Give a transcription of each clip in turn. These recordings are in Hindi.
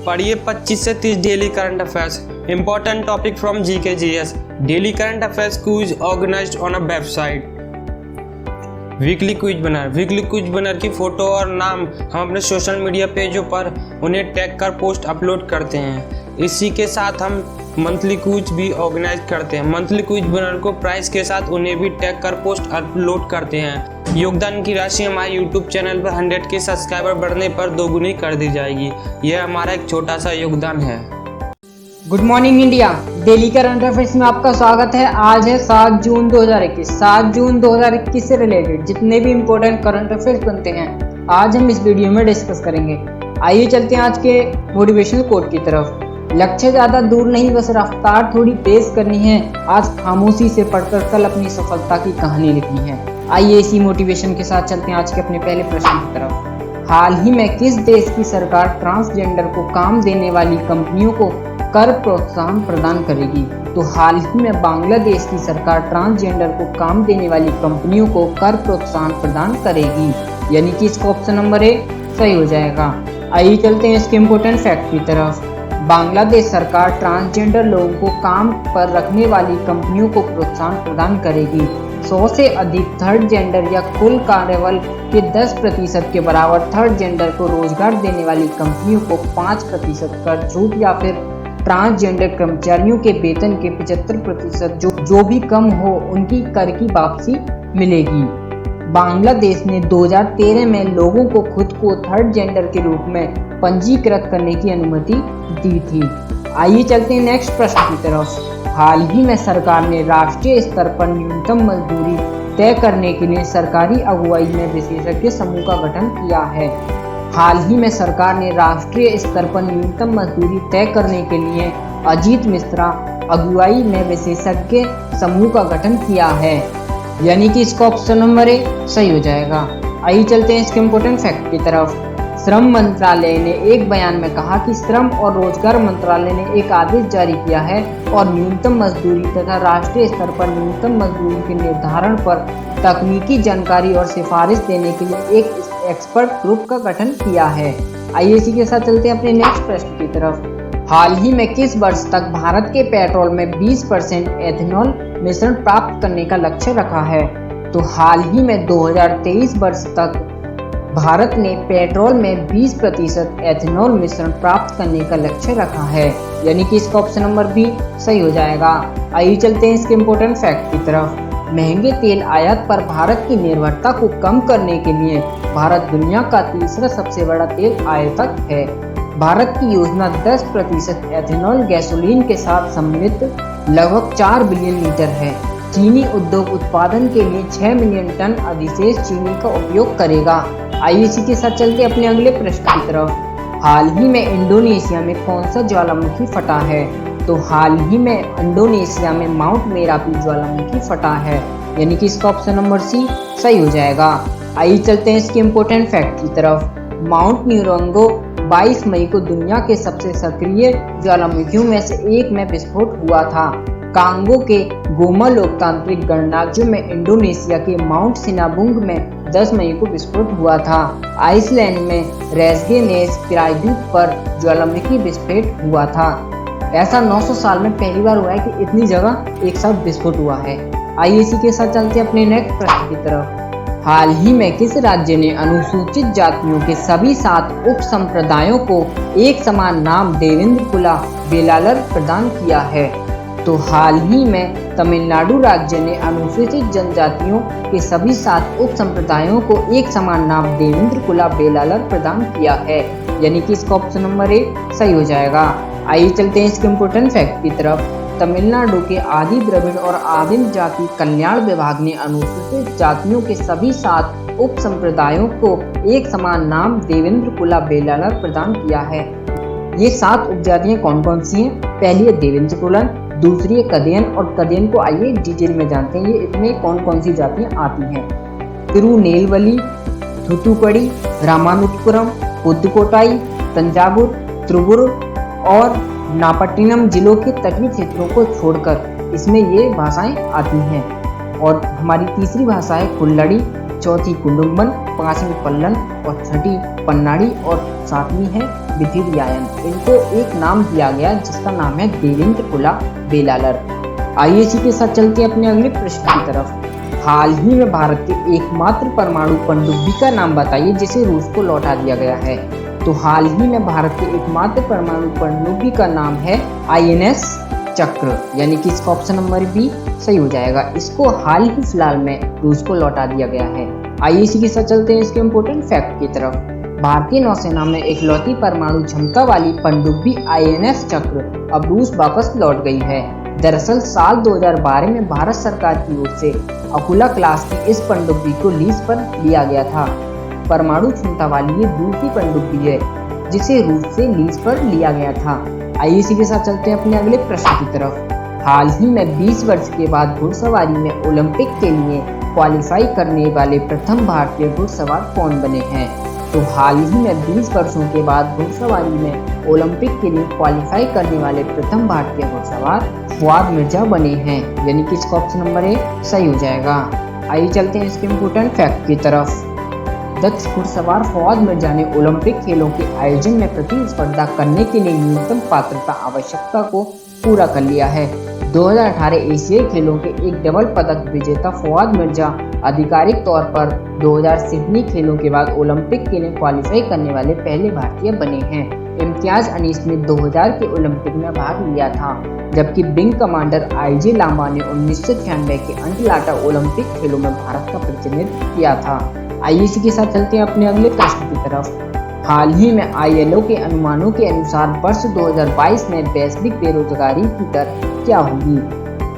पढ़िए 25 से 30 daily current affairs, important topic from GK GS. Daily current affairs quiz organised on a website. Weekly quiz banner की फोटो और नाम हम अपने सोशल मीडिया पेजों पर उन्हें टैग कर पोस्ट अपलोड करते हैं। इसी के साथ हम मंथली क्विज भी ऑर्गेनाइज करते हैं। मंथली क्विज बनर को प्राइस के साथ उन्हें भी टैग कर पोस्ट अपलोड करते हैं। योगदान की राशि हमारे यूट्यूब चैनल पर 100 के सब्सक्राइबर बढ़ने पर दोगुनी कर दी जाएगी। यह हमारा एक छोटा सा योगदान है। Good morning India, daily current affairs में आपका स्वागत है। आज है 7 जून 2021। 7 जून 2021 से रिलेटेड जितने भी इम्पोर्टेंट करंट अफेयर्स बनते हैं आज हम इस वीडियो में डिस्कस करेंगे। आइए चलते हैं आज के मोटिवेशनल कोट की तरफ। लक्ष्य ज्यादा दूर नहीं, बस रफ्तार थोड़ी तेज करनी है। आज खामोशी से पढ़कर कल अपनी सफलता की कहानी लिखनी है। आइए इसी मोटिवेशन के साथ चलते हैं आज के अपने पहले प्रश्न की तरफ। हाल ही में किस देश की सरकार ट्रांसजेंडर को काम देने वाली कंपनियों को कर प्रोत्साहन प्रदान करेगी? तो हाल ही में बांग्लादेश की सरकार ट्रांसजेंडर को काम देने वाली कंपनियों को कर प्रोत्साहन प्रदान करेगी, यानी कि इसका ऑप्शन नंबर ए सही हो जाएगा। आइए चलते हैं इसके इम्पोर्टेंट फैक्ट की तरफ। बांग्लादेश सरकार ट्रांसजेंडर लोगों को काम पर रखने वाली कंपनियों को प्रोत्साहन प्रदान करेगी। 100 से अधिक थर्ड जेंडर या कुल कार्यबल के 10% के बराबर थर्ड जेंडर को रोजगार देने वाली कंपनियों को 5% कर छूट या फिर ट्रांसजेंडर कर्मचारियों के वेतन के 75% जो भी कम हो उनकी कर की वापसी मिलेगी। बांग्लादेश ने 2013 में लोगों को खुद को थर्ड जेंडर के रूप में पंजीकृत करने की अनुमति दी थी। आइए चलते हैं नेक्स्ट प्रश्न की तरफ। हाल ही में सरकार ने राष्ट्रीय स्तर पर न्यूनतम मजदूरी तय करने के लिए सरकारी अगुवाई में विशेषज्ञ समूह का गठन किया है। हाल ही में सरकार ने राष्ट्रीय स्तर पर न्यूनतम मजदूरी तय करने के लिए अजीत मिश्रा अगुवाई में विशेषज्ञ समूह का गठन किया है, यानी कि इसका ऑप्शन नंबर ए सही हो जाएगा। आइए चलते हैं इसके इम्पोर्टेंट फैक्ट की तरफ। श्रम मंत्रालय ने एक बयान में कहा कि श्रम और रोजगार मंत्रालय ने एक आदेश जारी किया है और न्यूनतम मजदूरी तथा राष्ट्रीय स्तर पर न्यूनतम मजदूरी के निर्धारण पर तकनीकी जानकारी और सिफारिश देने के लिए एक एक्सपर्ट ग्रुप का गठन किया है। आइए इसी के साथ चलते हैं अपने नेक्स्ट प्रश्न की तरफ। हाल ही में किस वर्ष तक भारत के पेट्रोल में 20% एथेनॉल मिश्रण प्राप्त करने का लक्ष्य रखा है? तो हाल ही में 2023 वर्ष तक भारत ने पेट्रोल में 20% एथेनॉल मिश्रण प्राप्त करने का लक्ष्य रखा है, यानी कि इसका ऑप्शन नंबर बी सही हो जाएगा। आइए चलते हैं इसके इम्पोर्टेंट फैक्ट की तरफ। महंगे तेल आयात पर भारत की निर्भरता को कम करने के लिए भारत दुनिया का तीसरा सबसे बड़ा तेल आयातक है। भारत की योजना 10% एथेनॉल गैसोलीन के साथ सम्मिलित लगभग 4 बिलियन लीटर है। चीनी उद्योग उत्पादन के लिए 6 मिलियन टन अधिशेष चीनी का उपयोग करेगा। आइए इसी के साथ चलते अपने अगले प्रश्न की तरफ। हाल ही में इंडोनेशिया में कौन सा ज्वालामुखी फटा है? तो हाल ही में इंडोनेशिया में माउंट मेरापी ज्वालामुखी फटा है, यानी कि इसका ऑप्शन नंबर सी सही हो जाएगा। आइए चलते हैं इसके इम्पोर्टेंट फैक्ट की तरफ। माउंट न्यूरोंगो 22 मई को दुनिया के सबसे सक्रिय ज्वालामुखियों में से एक में विस्फोट हुआ था। कांगो के गोमा लोकतांत्रिक गणराज्य में इंडोनेशिया के माउंट सिनाबुंग में 10 मई को विस्फोट हुआ था। आइसलैंड में रेस्गेनेस प्रायद्वीप पर ज्वालामुखी विस्फोट हुआ था। ऐसा 900 साल में पहली बार हुआ है कि इतनी जगह एक साथ विस्फोट हुआ है। आइए इसी के साथ चलते अपने नेक्स्ट प्रश्न की तरफ। हाल ही में किस राज्य ने अनुसूचित जातियों के सभी 7 उप संप्रदायों को एक समान नाम देवेंद्र कुला बेलालर प्रदान किया है? तो हाल ही में तमिलनाडु राज्य ने अनुसूचित जनजातियों के सभी 7 उप संप्रदायों को एक समान नाम देवेंद्र कुला बेलालर प्रदान किया है, यानी कि इसका ऑप्शन नंबर ए सही हो जाएगा। आइए चलते हैं इसके इम्पोर्टेंट फैक्ट की तरफ। तमिलनाडु के आदि द्रविड़ और आदिम जाति कल्याण विभाग ने अनुसूचित जातियों के सभी 7 उप संप्रदायों को एक समान नाम देवेंद्र कुला बेलालर प्रदान किया है। ये 7 उपजातियां कौन कौन सी हैं? पहली है देवेंद्र कुलन, दूसरी है कदियन, और कदियन को आइए डिटेल में जानते हैं ये इसमें कौन कौन सी जातियां आती हैं। तिरुनेलवेली, थूथुकुडी, रामानुजपुरम, पुदुकोट्टाई, तंजावुर, त्रिपुर और नागपट्टिनम जिलों के तटीय क्षेत्रों को छोड़कर इसमें ये भाषाएं आती हैं। और हमारी तीसरी भाषा है कुल्लड़ी, चौथी कुडुम्बन, पांचवी पल्लन और छठी पन्नाडी और सातवीं है विथियायन। इनको एक नाम दिया गया जिसका नाम है देवेंद्र कुला बेलालर। आइए इसी के साथ चलते हैं अपने अगले प्रश्न की तरफ। हाल ही में भारत के एकमात्र परमाणु पनडुब्बी का नाम बताइए जिसे रूस को लौटा दिया गया है। तो हाल ही में भारत के एकमात्र परमाणु पनडुब्बी का नाम है INS चक्र, यानी कि इसका ऑप्शन नंबर बी सही हो जाएगा। इसको हाल ही फिलहाल में रूस को लौटा दिया गया है। आइए इसी के साथ चलते हैं इसके इम्पोर्टेंट फैक्ट की तरफ। भारतीय नौसेना में इकलौती परमाणु क्षमता वाली पनडुब्बी INS चक्र अब रूस वापस लौट गई है। दरअसल साल 2012 में भारत सरकार की ओर से अकुला क्लास की इस पनडुब्बी को लीज पर लिया गया था। परमाणु क्षमता वाली ये दूसरी पनडुब्बी है जिसे रूस से लीज पर लिया गया था। आइए इसी के साथ चलते हैं अपने अगले प्रश्न की तरफ। हाल ही में 20 वर्ष के बाद घुड़सवारी में ओलंपिक के लिए क्वालिफाई करने वाले प्रथम भारतीय घुड़सवार कौन बने हैं। तो हाल ही में 20 वर्षों के बाद घुड़सवारी में ओलंपिक के लिए क्वालिफाई करने वाले प्रथम भारतीय घुड़सवार फवाद मिर्जा बने हैं, यानी कि इसका ऑप्शन नंबर ए सही हो जाएगा। आइए चलते हैं इसके इम्पोर्टेंट फैक्ट की तरफ। दक्ष घुड़सवार फवाद मिर्जा ने ओलंपिक खेलों के आयोजन में प्रतिस्पर्धा करने के लिए न्यूनतम पात्रता आवश्यकता को पूरा कर लिया है। 2018 एशियाई खेलों के एक डबल पदक विजेता फवाद मिर्जा आधिकारिक तौर पर 2000 सिडनी खेलों के बाद ओलंपिक के लिए क्वालिफाई करने वाले पहले भारतीय बने हैं। इम्तियाज अनीस ने 2000 के ओलंपिक में भाग लिया था, जबकि विंग कमांडर IJ लांबा ने 1996 के अटलांटा ओलंपिक खेलों में भारत का प्रतिनिधित्व किया था। आइए इसी के साथ चलते हैं अपने अगले प्रश्न की तरफ। हाल ही में ILO के अनुमानों के अनुसार वर्ष 2022 में वैश्विक बेरोजगारी की दर क्या होगी।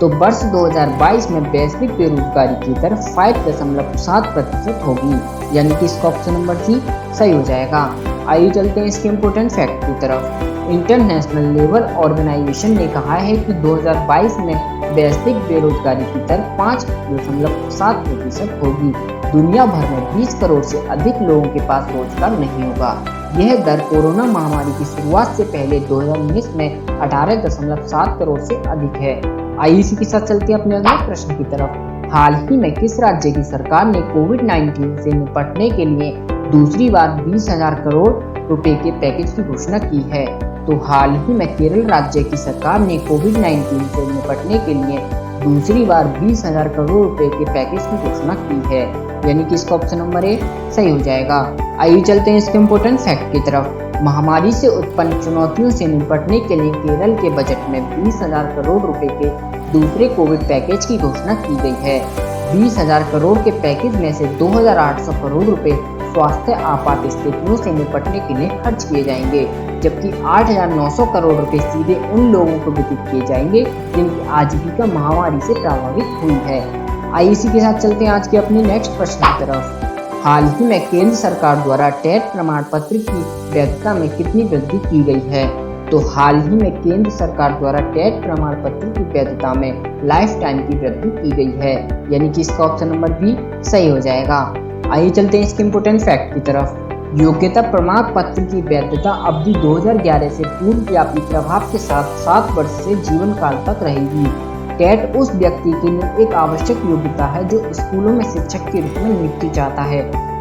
तो वर्ष 2022 में वैश्विक बेरोजगारी की दर 5.7% होगी, यानी कि इसका ऑप्शन नंबर सी सही हो जाएगा। आइए चलते हैं इसके इम्पोर्टेंट फैक्ट की तरफ। इंटरनेशनल लेबर ऑर्गेनाइजेशन ने कहा है कि 2022 में वैश्विक बेरोजगारी की दर 5.7% होगी। दुनिया भर में 20 करोड़ से अधिक लोगों के पास रोजगार नहीं होगा। यह दर कोरोना महामारी की शुरुआत से पहले 2019 में 18.7 करोड़ से अधिक है। आइए इसी के साथ चलते हैं अपने अगले प्रश्न की तरफ। हाल ही में किस राज्य की सरकार ने कोविड-19 से निपटने के लिए दूसरी बार 20,000 करोड़ रुपए के पैकेज की घोषणा की है। तो हाल ही में केरल राज्य की सरकार ने कोविड-19 से निपटने के लिए दूसरी बार 20,000 करोड़ रुपए के पैकेज की घोषणा की है, यानी कि इसका ऑप्शन नंबर ए सही हो जाएगा। आइए चलते हैं इसके इम्पोर्टेंट फैक्ट की तरफ। महामारी से उत्पन्न चुनौतियों से निपटने के लिए केरल के बजट में 20,000 करोड़ रुपए के दूसरे कोविड पैकेज की घोषणा की गई है। 20,000 करोड़ के पैकेज में से 2,800 करोड़ रुपए स्वास्थ्य आपात स्थितियों से निपटने के लिए खर्च किए जाएंगे, जबकि 8,900 करोड़ रुपए सीधे उन लोगों को वितरित किए जाएंगे जिनकी आजीविका महामारी से प्रभावित हुई है। आइए इसी के साथ चलते हैं आज के अपने नेक्स्ट प्रश्न की तरफ। हाल ही में केंद्र सरकार द्वारा टेट प्रमाण पत्र की वैधता में कितनी वृद्धि की गई है। तो हाल ही में केंद्र सरकार द्वारा टेट प्रमाण पत्र की वैधता में लाइफ टाइम की वृद्धि की गई है, यानी कि इसका ऑप्शन नंबर बी सही हो जाएगा। आइए चलते हैं इसके इम्पोर्टेंट फैक्ट की तरफ। योग्यता प्रमाण पत्र की वैधता अवधि 2011 से पूर्वव्यापी प्रभाव के साथ 7 वर्ष से जीवन काल तक रहेगी। टेट उस व्यक्ति के लिए एक आवश्यक योग्यता है जो स्कूलों में शिक्षक के रूप में नियुक्ति चाहता है।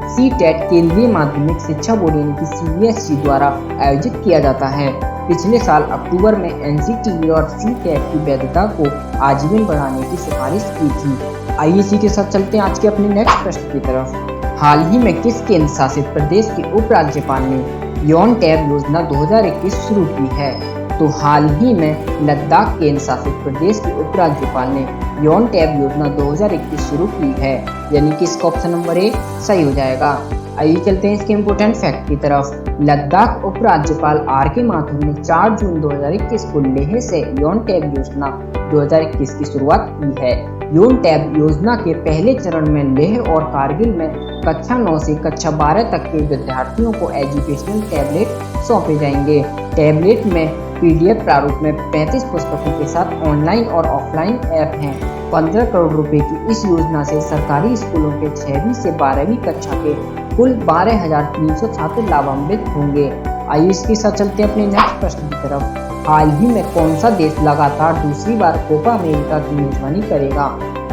CTET केंद्रीय माध्यमिक शिक्षा बोर्ड यानी कि CBSE द्वारा आयोजित किया जाता है। पिछले साल अक्टूबर में NCTE और CTET की वैधता को आजीवन बढ़ाने की सिफारिश की थी। आइए इसी के साथ चलते हैं आज के अपने नेक्स्ट प्रश्न की तरफ। हाल ही में किस केंद्र शासित प्रदेश के उपराज्यपाल ने यौन टैब योजना 2021 शुरू की है। तो हाल ही में लद्दाख केंद्र शासित प्रदेश के उपराज्यपाल ने यौन टैब योजना 2021 शुरू की है, यानी कि इसका ऑप्शन नंबर ए सही हो जाएगा। आइए चलते हैं इसके इम्पोर्टेंट फैक्ट की तरफ। लद्दाख उपराज्यपाल RK माथुर ने 4 जून 2021 को लेह से यौन टैब योजना 2021 की शुरुआत की है। यौन टैब योजना के पहले चरण में लेह और कारगिल में कक्षा 9 से कक्षा 12 तक के विद्यार्थियों को एजुकेशनल टैबलेट सौंपे जाएंगे। टैबलेट में PDF प्रारूप में 35 पुस्तकों के साथ ऑनलाइन और ऑफलाइन ऐप हैं। 15 करोड़ रुपए की इस योजना से सरकारी स्कूलों के 6वीं से 12वीं कक्षा के कुल 12,300 छात्र लाभान्वित होंगे। आइए इसके साथ चलते हैं अपने नेक्स्ट प्रश्न की तरफ। हाल ही में कौन सा देश लगातार दूसरी बार कोपा अमेरिका की मेजबानी करेगा।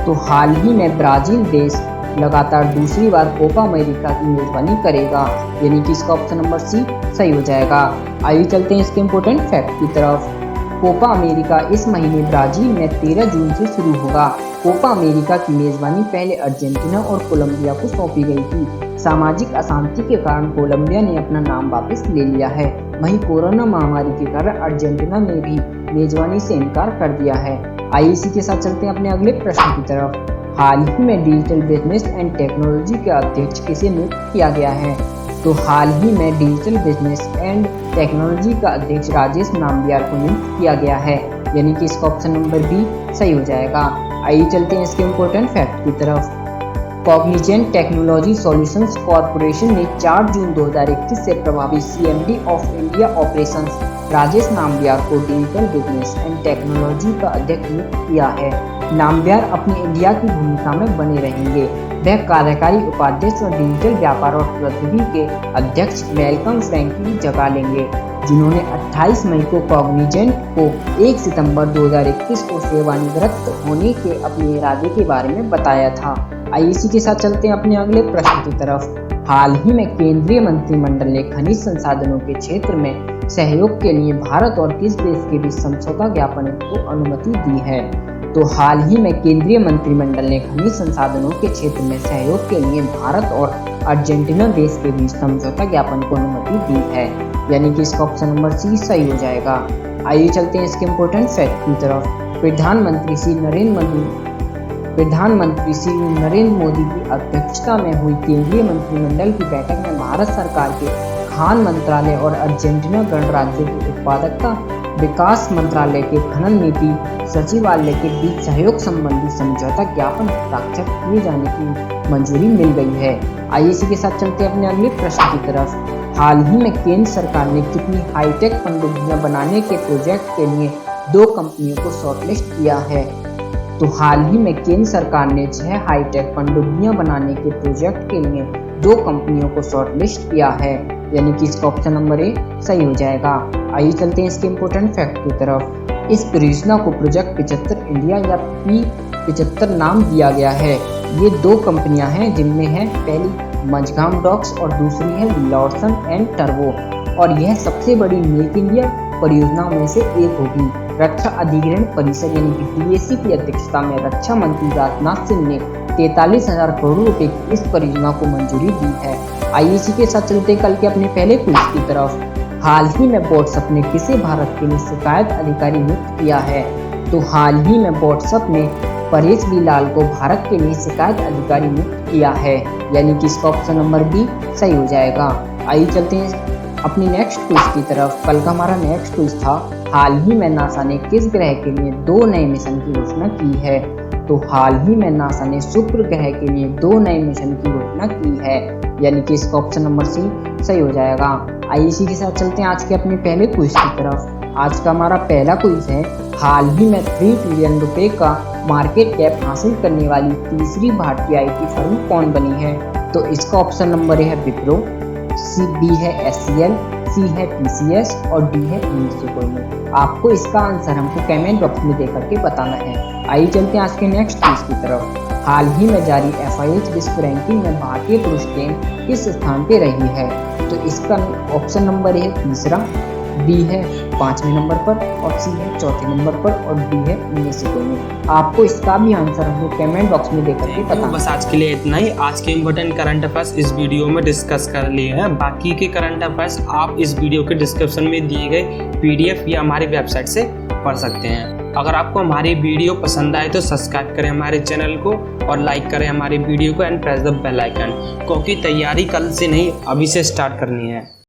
तो हाल ही में ब्राजील देश लगातार दूसरी बार कोपा अमेरिका की मेजबानी करेगा, यानी कि इसका ऑप्शन नंबर सी सही हो जाएगा। आइए चलते हैं इसके इम्पोर्टेंट फैक्ट की तरफ। कोपा अमेरिका इस महीने ब्राजील में 13 जून से शुरू होगा। कोपा अमेरिका की मेजबानी पहले अर्जेंटीना और कोलंबिया को सौंपी गई थी। सामाजिक अशांति के कारण कोलंबिया ने अपना नाम वापस ले लिया है। वहीं कोरोना महामारी के कारण अर्जेंटीना ने भी मेजबानी से इनकार कर दिया है। आइए इसी के साथ चलते हैं अपने अगले प्रश्न की तरफ। हाल ही में डिजिटल बिजनेस एंड टेक्नोलॉजी के अध्यक्ष किसे नियुक्त किया गया है? तो हाल ही में डिजिटल बिजनेस एंड टेक्नोलॉजी का अध्यक्ष राजेश नाम्बियार को नियुक्त किया गया है, यानी कि इसका ऑप्शन नंबर बी सही हो जाएगा। आइए चलते हैं इसके इम्पोर्टेंट फैक्ट की तरफ। कॉग्निजेंट टेक्नोलॉजी सॉल्यूशंस कॉरपोरेशन ने 4 जून 2021 से प्रभावी CMD of India operations Rajesh Nambiar को डिजिटल बिजनेस एंड टेक्नोलॉजी का अध्यक्ष नियुक्त किया है। नाम्बियार अपनी इंडिया की भूमिका में बने रहेंगे। वह कार्यकारी उपाध्यक्ष और डिजिटल व्यापार और प्रौद्योगिकी के अध्यक्ष मैल्कम फ्रैंक की जगह लेंगे, जिन्होंने 28 मई को कॉग्निजेंट को 1 सितंबर 2021 को सेवानिवृत्त होने के अपने इरादे के बारे में बताया था। आइए इसी के साथ चलते हैं अपने अगले प्रश्न की तरफ। हाल ही में केंद्रीय मंत्रिमंडल ने खनिज संसाधनों के क्षेत्र में सहयोग के लिए भारत और किस देश के बीच समझौता ज्ञापन को अनुमति दी है? तो हाल ही में केंद्रीय मंत्रिमंडल ने खनिज संसाधनों के क्षेत्र में सहयोग के लिए भारत और अर्जेंटीना देश के बीच समझौता ज्ञापन को अनुमति दी है, यानी कि इसका ऑप्शन नंबर सी सही हो जाएगा। आइए चलते हैं इसके इम्पोर्टेंट फैक्ट की तरफ। प्रधानमंत्री श्री नरेंद्र मोदी की अध्यक्षता में हुई केंद्रीय मंत्रिमंडल की बैठक में भारत सरकार के खान मंत्रालय और अर्जेंटीना गणराज्य के उत्पादकता विकास मंत्रालय के खनन नीति सचिवालय के बीच सहयोग संबंधी समझौता ज्ञापन हस्ताक्षर किए जाने की मंजूरी मिल गई है। आइए इसी के साथ चलते हैं अपने अगले प्रश्न की तरफ। हाल ही में केंद्र सरकार ने कितनी हाईटेक पनडुब्बियां बनाने के प्रोजेक्ट के लिए 2 कंपनियों को शॉर्टलिस्ट किया है? तो हाल ही में केंद्र सरकार ने 6 हाईटेक पनडुब्बियां बनाने के प्रोजेक्ट के लिए 2 कंपनियों को शॉर्टलिस्ट किया है, यानी कि इसका ऑप्शन नंबर ए सही हो जाएगा। आइए चलते हैं इसके इम्पोर्टेंट फैक्ट की तरफ। इस परियोजना को प्रोजेक्ट 75 इंडिया या P75 नाम दिया गया है। ये 2 कंपनियां हैं, जिनमें है पहली मझगांव डॉक्स और दूसरी है लॉर्सन एंड टर्बो, और यह सबसे बड़ी मेक इंडिया परियोजनाओं में से एक होगी। रक्षा अधिग्रहण परिषद यानी कि DAC की अध्यक्षता में रक्षा मंत्री राजनाथ सिंह ने 43,000 करोड़ रुपए की इस परियोजना को मंजूरी दी है। आइए इसी के साथ चलते कल के अपने पहले क्विज की तरफ। हाल ही में व्हाट्सएप ने किसे भारत के लिए शिकायत अधिकारी नियुक्त किया है? तो हाल ही में व्हाट्सएप ने परेश बी लाल को भारत के लिए शिकायत अधिकारी नियुक्त किया है, यानी कि इसका ऑप्शन नंबर बी सही हो जाएगा। आइए चलते हैं अपनी नेक्स्ट क्विज की तरफ। कल का हमारा नेक्स्ट क्विज था, हाल ही में नासा ने किस ग्रह के लिए 2 नए मिशन की घोषणा की है? तो हाल ही में नासा ने शुक्र ग्रह के लिए 2 नए मिशन की घोषणा की है, यानी कि इसका ऑप्शन नंबर सी सही हो जाएगा। आइए इसी के साथ चलते हैं आज के अपने पहले क्विज की तरफ। आज का हमारा पहला क्विज है, हाल ही में 3 ट्रिलियन रुपए का मार्केट कैप हासिल करने वाली तीसरी भारतीय IT फर्म कौन बनी है? तो इसका ऑप्शन नंबर है विप्रो, बी है SCL, सी है TCS और डी है इंडस्ट्री। आपको इसका आंसर हमको कमेंट बॉक्स में दे करके बताना है। आइए चलते हैं आज के नेक्स्ट क्विज की तरफ। हाल ही में जारी FIH विश्व रैंकिंग में भारतीय पुरुष टीम किस स्थान पे रही है? तो इसका ऑप्शन नंबर है तीसरा, बी है 5वें नंबर पर और सी है 4थे नंबर पर और डी है 19 में। आपको इसका भी आंसर हमको कमेंट बॉक्स में देकर के बताना। बस आज के लिए इतना ही। आज के इम्पोर्टेंट करंट अफेयर्स इस वीडियो में डिस्कस कर लिए हैं। बाकी के करंट अफेयर्स आप इस वीडियो के डिस्क्रिप्शन में दिए गए PDF या हमारी वेबसाइट से पढ़ सकते हैं। अगर आपको हमारी वीडियो पसंद आए तो सब्सक्राइब करें हमारे चैनल को और लाइक करें हमारी वीडियो को and press the bell icon, क्योंकि तैयारी कल से नहीं अभी से स्टार्ट करनी है।